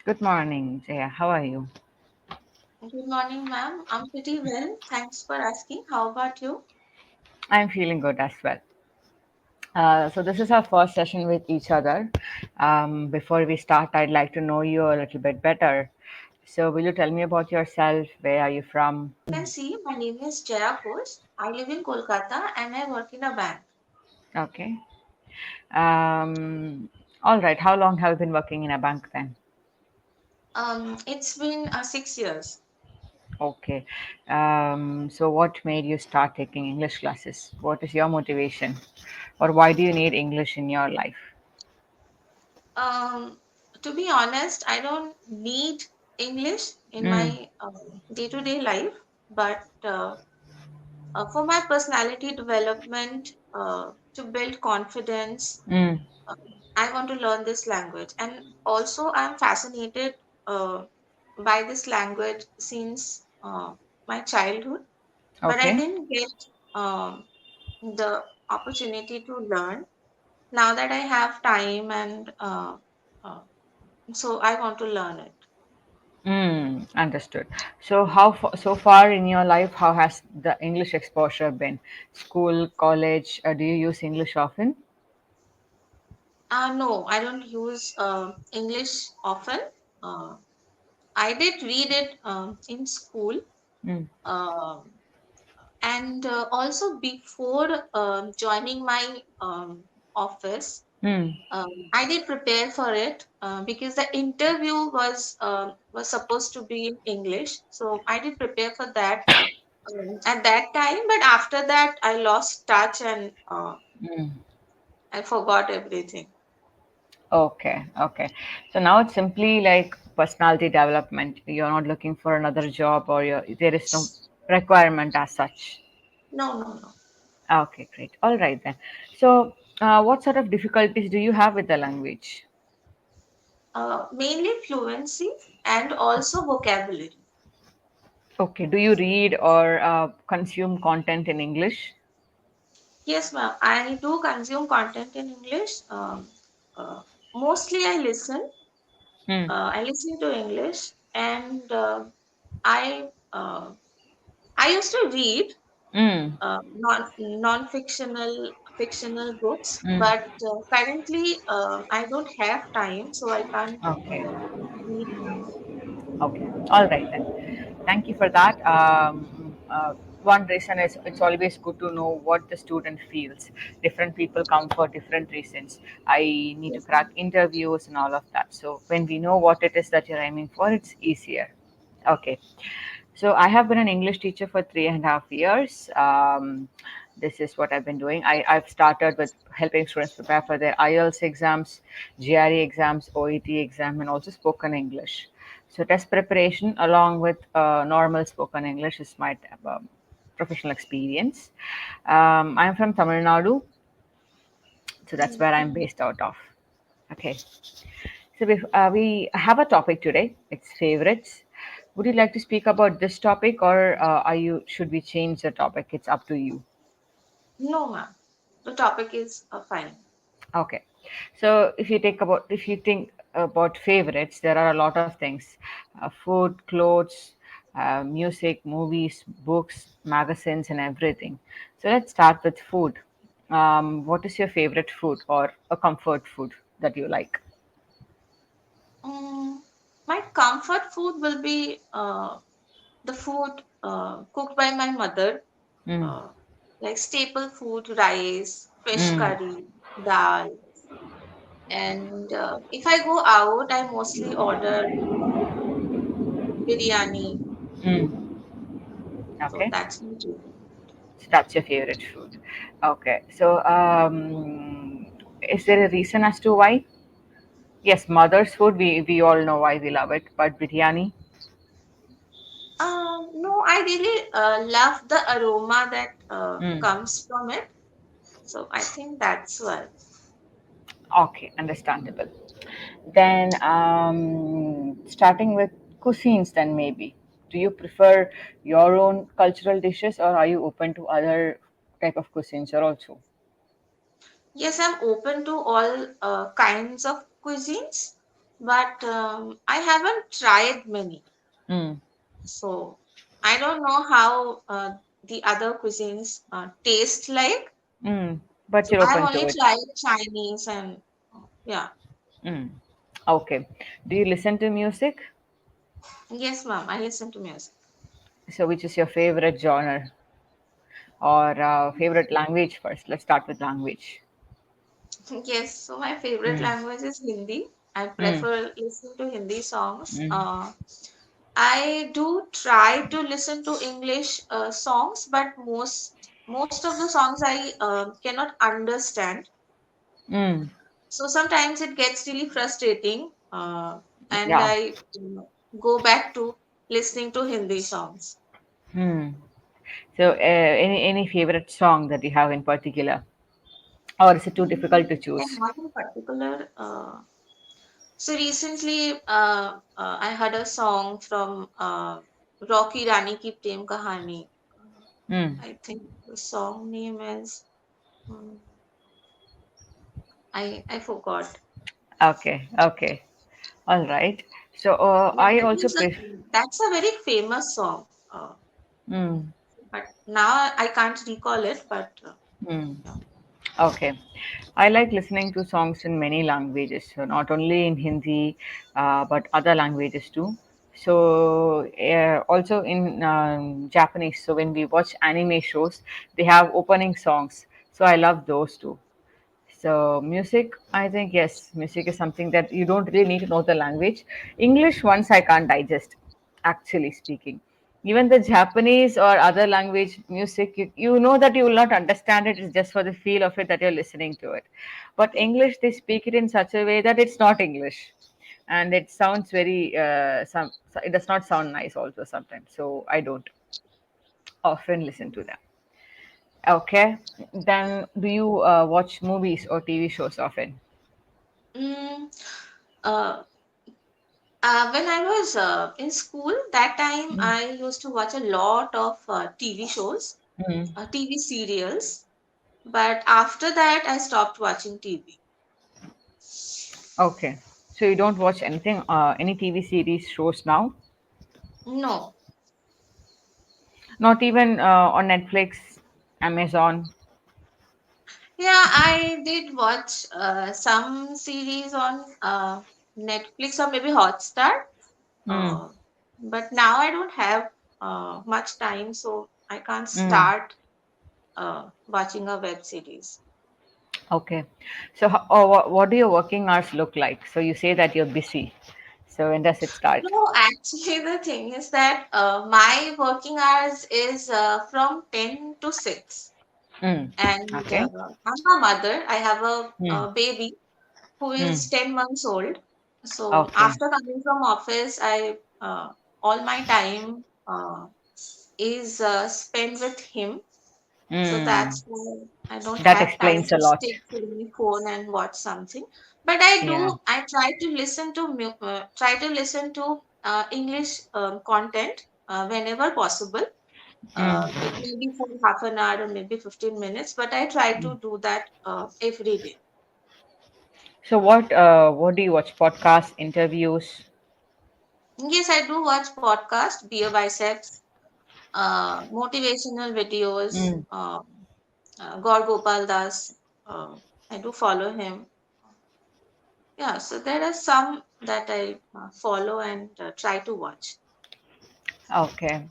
Good morning, Jaya. How are you? Good morning, ma'am. I'm pretty well. Thanks for asking. How about you? I'm feeling good as well. So this is our first session with each other. Before we start, I'd like to know you a little bit better. So will you tell me about yourself? Where are you from? You can see my name is Jaya Ghosh. I live in Kolkata and I work in a bank. Okay. Um, all right. How long have you been working in a bank then? It's been 6 years. Okay. So what made you start taking English classes? What is your motivation? Or why do you need English in your life? Um, to be honest, I don't need English in Mm, my day-to-day life, but for my personality development, to build confidence, mm, uh, I want to learn this language. And also, I'm fascinated by this language since my childhood, but I okay. didn't get the opportunity to learn. Now that I have time, and uh, so I want to learn it. Understood. So so far in your life, how has the English exposure been? School, college, do you use English often? No, I don't use English often. Uh, I did read it in school. Mm, Um and also before joining my office, mm, I did prepare for it because the interview was supposed to be in English, so I did prepare for that at that time. But after that, I lost touch and mm. I forgot everything. Okay, okay. So now it's simply like personality development. You're not looking for another job, or there is no requirement as such. No, no, no. Okay, great. All right then. So, what sort of difficulties do you have with the language? Mainly fluency and also vocabulary. Okay, do you read or consume content in English? Yes, ma'am. I do consume content in English. Uh, Mostly Hmm. I listen to English, and I uh, I used to read Mm. fictional books, Mm. but currently I don't have time, so I can't Okay. read now. Okay. All right then. Thank you for that. One reason is it's always good to know what the student feels. Different people come for different reasons. I need to Yes, crack ma'am. interviews and all of that. So when we know what it is that you're aiming for, it's easier. Okay. So I have been an English teacher for 3.5 years. This is what I've been doing. I've started with helping students prepare for their IELTS exams, GRE exams, OET exam, and also spoken English. So test preparation along with normal spoken English is my professional experience. I'm from Tamil Nadu, so that's where I'm based out of. Okay. So we have a topic today. It's favorites. Would you like to speak about this topic, or are you? Should we change the topic? It's up to you. No, ma'am. The topic is fine. Okay. So if you think about favorites, there are a lot of things: food, clothes, music, movies, books, magazines, and everything. So let's start with food. What is your favorite food or a comfort food that you like? Mm, my comfort food will be the food cooked by my mother, Mm, uh, like staple food, rice, fish mm, curry, dal. And if I go out, I mostly order biryani. mm. So Okay. that's my favorite. So that's your favorite food. Okay. So, is there a reason as to why? Yes, mother's food. We all know why we love it, but biryani. No, I really love the aroma that Mm. comes from it. So I think that's why. Okay, understandable. Then, starting with cuisines, then maybe. Do you prefer your own cultural dishes, or are you open to other type of cuisines or also? Yes, I'm open to all kinds of cuisines, but I haven't tried many. Mm. So I don't know how the other cuisines taste like. Mm. But So you're I've open to only it. tried Chinese and yeah. Mm. Okay. Do you listen to music? Yes, ma'am. I listen to music. So, which is your favorite genre or favorite language first? Let's start with language. Yes, so my favorite Mm. language is Hindi. I Mm. prefer listening to Hindi songs. Mm. I do try to listen to English songs, but most of the songs I cannot understand. Mm. So sometimes it gets really frustrating, and Yeah. I go back to listening to Hindi songs. Hmm. So, any favorite song that you have in particular, or is it too difficult to I choose? have in particular. So recently, I heard a song from Rocky Rani Ki Prem Kahani. Hmm. I think the song name is I forgot. Okay. Okay. All right. So, Yeah, I that also was prefer. that's a very famous song. Hmm. But now I can't recall it. But Hmm. yeah. Okay. I like listening to songs in many languages, so not only in Hindi, but other languages too. So, also in Japanese. So, when we watch anime shows, they have opening songs. So, I love those too. So, music, I think yes, music is something that you don't really need to know the language. English, once I can't digest, actually speaking. Even the Japanese or other language music, you know that you will not understand it. It's just for the feel of it that you're listening to it. But English, they speak it in such a way that it's not English, and it sounds very it does not sound nice also sometimes. So I don't often listen to them. Okay, then do you watch movies or TV shows often? Mm, uh, when I was in school, that time Mm. I used to watch a lot of TV shows, Mm. TV serials. But after that, I stopped watching TV. Okay, so you don't watch anything, any TV series, shows now? No. Not even on Netflix, Amazon? Yeah, I did watch some series on Netflix or maybe Hotstar. Mm. Uh, but now I don't have much time, so I can't Mm. start watching a web series. Okay, so what do your working hours look like? So you say that you're busy. So when does it start? No, actually, the thing is that my working hours is from 10 to 6. Mm. And Okay. I'm a mother. I have Mm. a baby who Mm. is 10 months old. So Okay. after coming from office, I all my time is spent with him. So Mm. that's why I don't That have time explains a to lot. stick to the phone and watch something. But I Yeah. do. I try to listen to English content whenever possible. Mm. It may be for half an hour or maybe 15 minutes, but I try to do that every day. So what do you watch? Podcasts, interviews? Yes, I do watch podcast, Beer Biceps, motivational videos, Mm. Gaur Gopal Das. Uh, I do follow him. Yeah, so there are some that I follow and try to watch. Okay.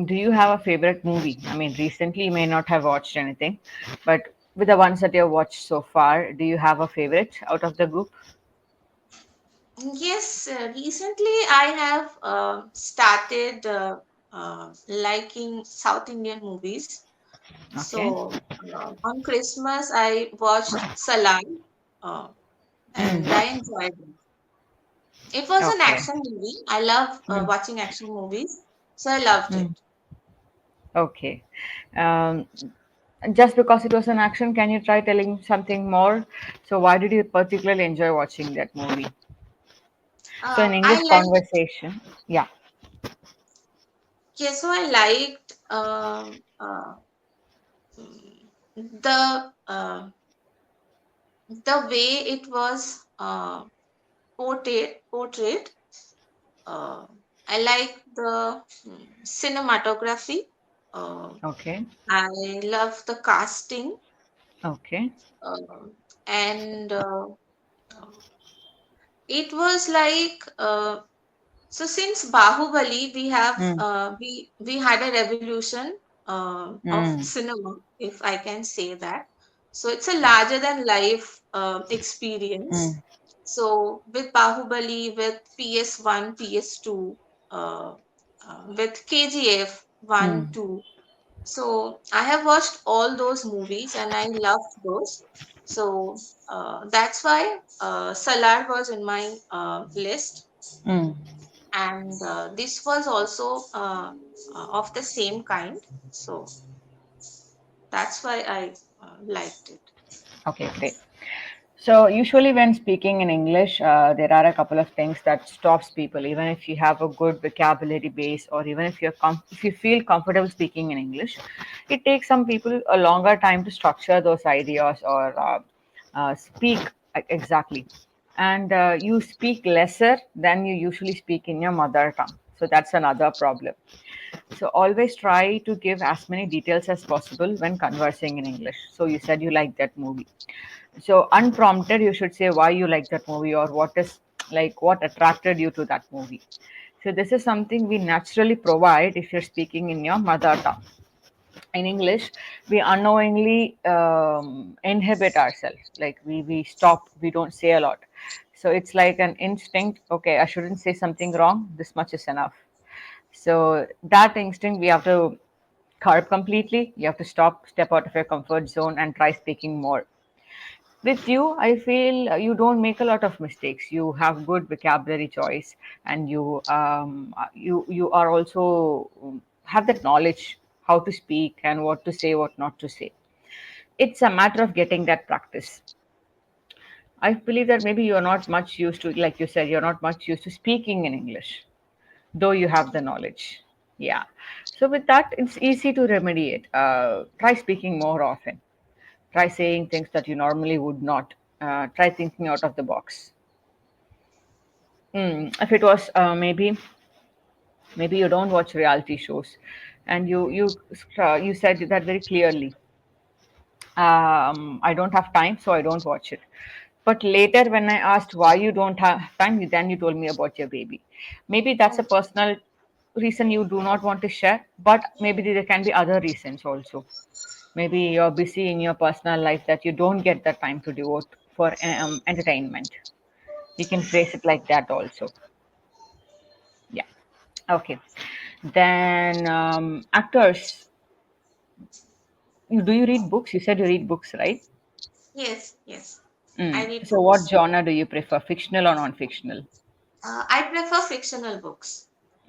Do you have a favorite movie? I mean, recently you may not have watched anything, but with the ones that you've watched so far, do you have a favorite out of the group? Yes, recently I have started liking South Indian movies. Okay. So on Christmas, I watched Salai uh, and I Mm. enjoyed it. It was an Okay. action movie. I love Mm. watching action movies, so I loved it. Mm. Okay. Um, just because it was an action, can you try telling something more? So, why did you particularly enjoy watching that movie? So, in I English liked, conversation, yeah. yeah, so I liked the way it was. portrait. Uh, I like the cinematography. Uh, Okay. I love the casting, Okay. uh, and it was like so since Bahubali, we have Mm. we had a revolution of Mm. cinema, if I can say that. So it's a larger than life experience. Mm. So with Bahubali, with PS1, PS2, uh, with KGF 1, Mm. 2. So I have watched all those movies and I loved those. So that's why Salar was in my list, Mm. and this was also of the same kind. So that's why I liked it. Okay, great. So usually when speaking in English, there are a couple of things that stops people. Even if you have a good vocabulary base, or even if if you feel comfortable speaking in English, it takes some people a longer time to structure those ideas or speak exactly. And you speak lesser than you usually speak in your mother tongue. So that's another problem. So always try to give as many details as possible when conversing in English. So you said you like that movie. So unprompted, you should say why you like that movie or what is like what attracted you to that movie. So this is something we naturally provide if you're speaking in your mother tongue. In English, we unknowingly inhibit ourselves. Like we stop, we don't say a lot. So it's like an instinct. Okay, I shouldn't say something wrong. This much is enough. So that instinct we have to curb completely. You have to step out of your comfort zone and try speaking more. With you, I feel you don't make a lot of mistakes. You have good vocabulary choice, and you are also have that knowledge how to speak and what to say, what not to say. It's a matter of getting that practice. I believe that maybe you're not much used to, like you said, you're not much used to speaking in English, though you have the knowledge. Yeah. So with that, it's easy to remediate. Try speaking more often. Try saying things that you normally would not. Try thinking out of the box. If it was maybe you don't watch reality shows, and you said that very clearly. I don't have time, so I don't watch it. But later, when I asked why you don't have time, then you told me about your baby. Maybe that's a Okay. personal reason you do not want to share, but maybe there can be other reasons also. Maybe you're busy in your personal life that you don't get the time to devote for entertainment. You can phrase it like that also. Yeah. Okay. Then actors. Do you read books? You said you read books, right? Yes, yes. I Mm. read So, what books. genre do you prefer, fictional or non-fictional? I prefer fictional books.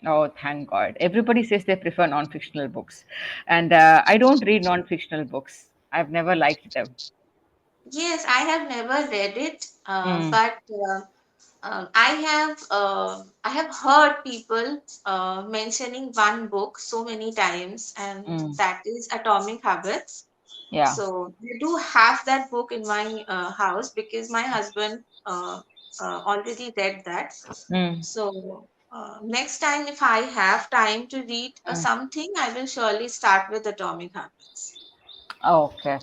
Oh, thank God. Everybody says they prefer non-fictional books, and I don't read non-fictional books. I've never liked them. Yes, I have never read it, Mm. but I have heard people mentioning one book so many times, and Mm. that is Atomic Habits. Yeah. So I do have that book in my house because my husband already read that. Mm. So next time, if I have time to read Mm. something, I will surely start with Atomic Habits. Okay.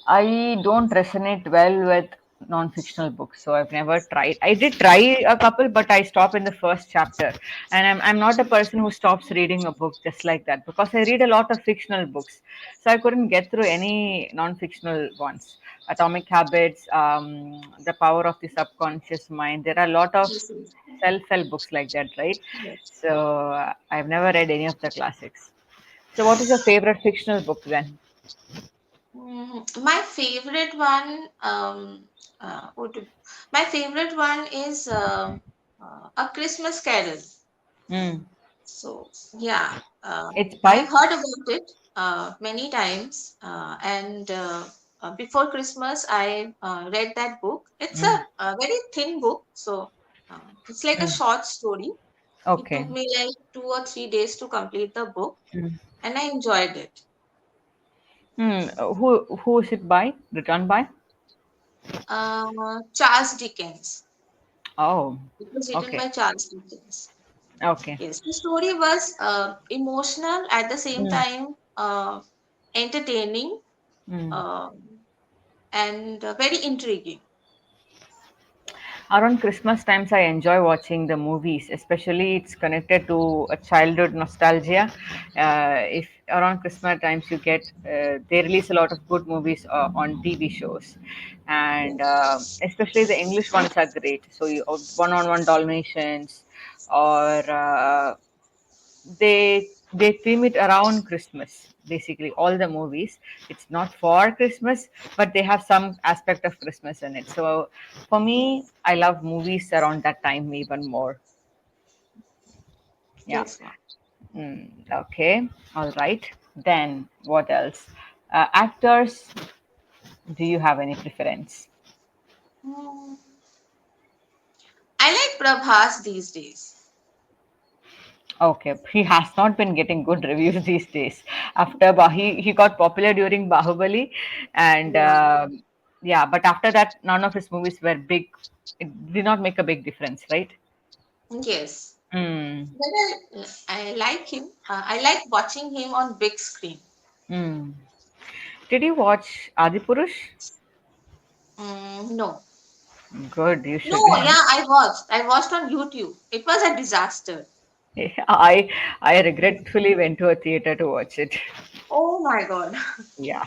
I don't resonate well with non-fictional books, so I've never tried. I did try a couple, but I stop in the first chapter. And I'm not a person who stops reading a book just like that because I read a lot of fictional books. So I couldn't get through any non-fictional ones. Atomic Habits, The Power of the Subconscious Mind. There are a lot of Yes, yes, self-help books like that, right? yes. So I've never read any of the classics. So what is your favorite fictional book then? My favorite one would my favorite one is A Christmas Carol. Mm. So yeah, It's I have by. heard about it many times, and before Christmas I read that book. It's Mm. a very thin book, so it's like a Mm. short story. It Okay. took me like 2 or 3 days to complete the book, Mm. and I enjoyed it. Who is it by? Written by? Charles Dickens. Oh, It was written okay. by Charles Dickens. Okay. Yes, the story was emotional at the same Mm, time, entertaining, mm. uh, and very intriguing. Around Christmas times, I enjoy watching the movies, especially it's connected to a childhood nostalgia. If around Christmas times you get, they release a lot of good movies on TV shows, and especially the English ones are great. So you One on One Dalmatians, or they theme it around Christmas. Basically, all the movies. It's not for Christmas, but they have some aspect of Christmas in it. So for me, I love movies around that time even more. Yeah. Yes, ma'am. Okay. All right. Then what else? Actors. Do you have any preference? Hmm. I like Prabhas these days. Okay, he has not been getting good reviews these days. After he got popular during Bahubali, and Yeah. yeah, but after that, none of his movies were big. It did not make a big difference, right? Yes. Mm, But I like him. I like watching him on big screen. mm. Did you watch Adipurush? No. Good, you No, should. yeah, I watched. I watched on YouTube. It was a disaster. I I regretfully went to a theater to watch it. Oh my God. Yeah.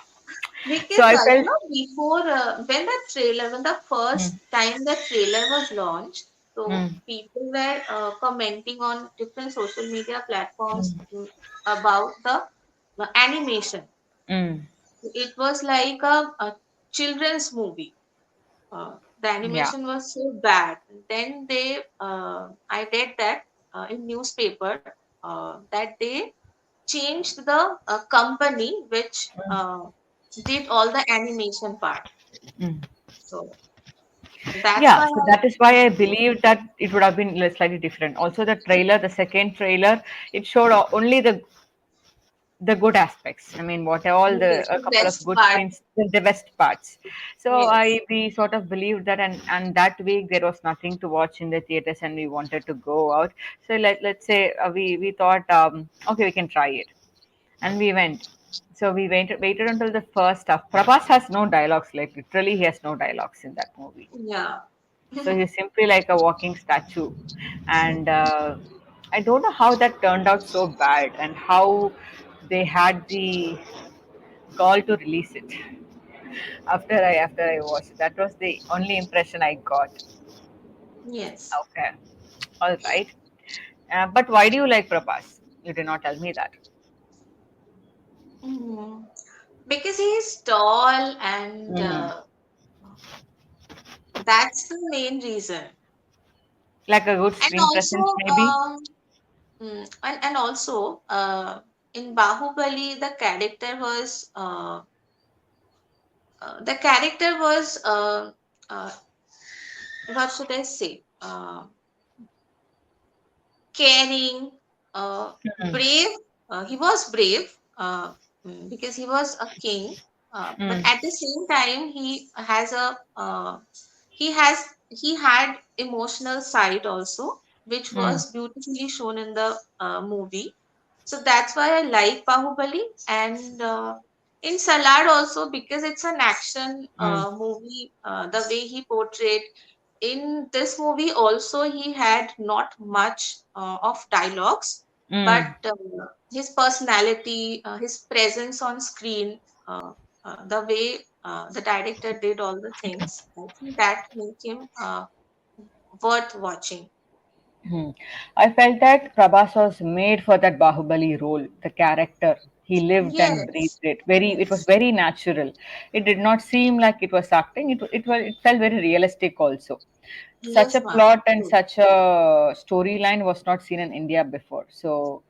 So Because I felt. before when the first Mm, time the trailer was launched, so mm, people were commenting on different social media platforms mm, about the animation. mm. It was like a children's movie. The Yeah. animation was so bad. Then I read that in newspaper that they changed the company which did all the animation part. Mm. So that's Yeah, why so that is why I believe that it would have been slightly different. Also, the trailer, the second trailer, it showed only the good aspects. I mean, what all the yes, a the couple of best good part. scenes, the best parts. So Yes, I we sort of believed that, and that week there was nothing to watch in the theaters, and we wanted to go out. So let's say we thought, okay, we can try it, and we went. So we waited until the first half. Prabhas has no dialogues, like literally he has no dialogues in that movie. yeah, So he's simply like a walking statue. And I don't know how that turned out so bad, and how they had the gall to release it after I watched it. That was the only impression I got. yes. Okay. All right. But why do you like Prabhas? You did not tell me that. Mhm. Because he's tall and Mm. that's the main reason. Like a good And screen also, presence, maybe. and also, in Bahubali, the character was uh, what should I say? Caring, Mm. brave. He was brave because he was a king. But Mm. at the same time, he has he had emotional side also, which Mm. was beautifully shown in the movie. So that's why I like Bahubali, and in Salad also because it's an action Mm. movie. The way he portrayed in this movie also he had not much of dialogues, but Mm. his personality, his presence on screen, the way the director did all the things, I think that make him worth watching. Hmm. I felt that Prabhas was made for that Bahubali role, the character. He lived and breathed Yes, it. It was yes, very natural. It did not seem like it was acting. It felt very realistic also. Such a yes, ma'am. plot and True. such a storyline was not seen in India before. So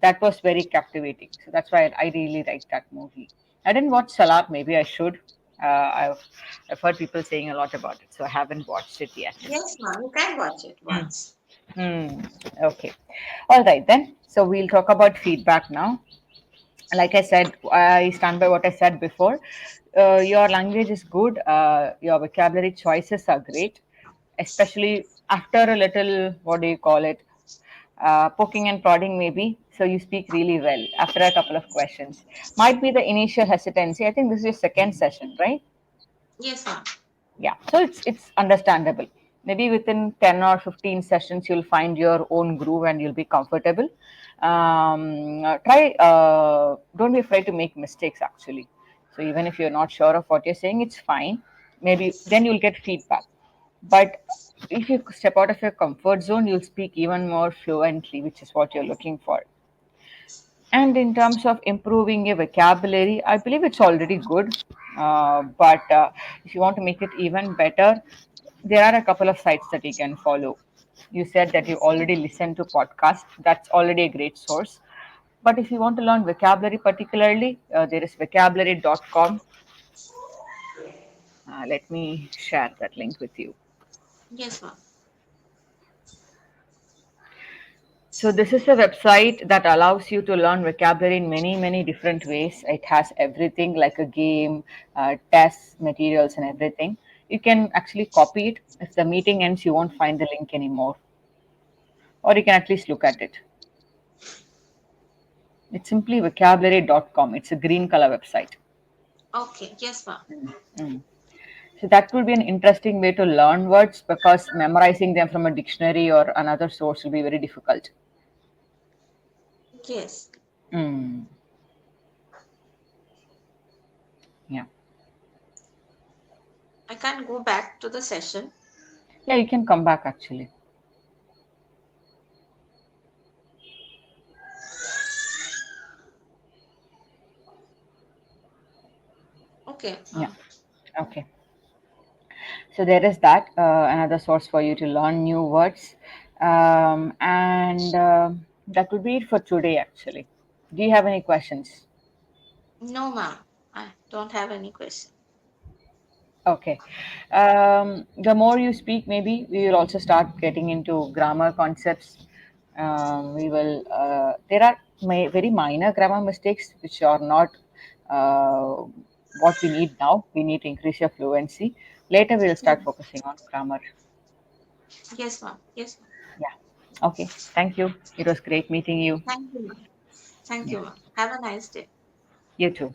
that was very captivating. So that's why I really liked that movie. I didn't watch Salat. Maybe I should. I've heard people saying a lot about it, so I haven't watched it yet. Yes, ma'am. You can watch it Hmm. once. Hmm. Okay. All right then. So we'll talk about feedback now. Like I said, I stand by what I said before. Your language is good. Your vocabulary choices are great. Especially, after a little, what do you call it, poking and prodding maybe, so you speak really well after a couple of questions. Might be the initial hesitancy. I think this is your second session, right? Yes, ma'am. Yeah, so it's understandable. Maybe within 10 or 15 sessions you'll find your own groove and you'll be comfortable. Try Don't be afraid to make mistakes actually. So even if you're not sure of what you're saying, it's fine. Maybe then you'll get feedback. But if you step out of your comfort zone, you'll speak even more fluently, which is what you're looking for. And in terms of improving your vocabulary, I believe it's already good. But if you want to make it even better, there are a couple of sites that you can follow. You said that you already listen to podcasts. That's already a great source. But if you want to learn vocabulary particularly, there is vocabulary.com. Let me share that link with you. Yes, ma'am. So this is a website that allows you to learn vocabulary in many, many different ways. It has everything like a game, tests, materials, and everything. You can actually copy it. If the meeting ends, you won't find the link anymore, or you can at least look at it. It's simply vocabulary.com. It's a green color website. Okay. Yes, ma'am. Mm. So that will be an interesting way to learn words because memorizing them from a dictionary or another source will be very difficult. Yes. Mm. Yeah. I can go back to the session. Yeah, you can come back actually. Okay. Yeah. Okay. So there is that another source for you to learn new words, and that would be it for today. Actually, do you have any questions? No, ma'am. I don't have any question. Okay. The more you speak, maybe we will also start getting into grammar concepts. We will. There are very minor grammar mistakes which are not uh, what we need now. We need to increase your fluency. Later, we will start Yes, focusing on grammar. yes, ma'am. Yes, ma'am. Yeah. Okay. Thank you. It was great meeting you. Thank you, ma'am. Thank Yeah. you, ma'am. Have a nice day. You too.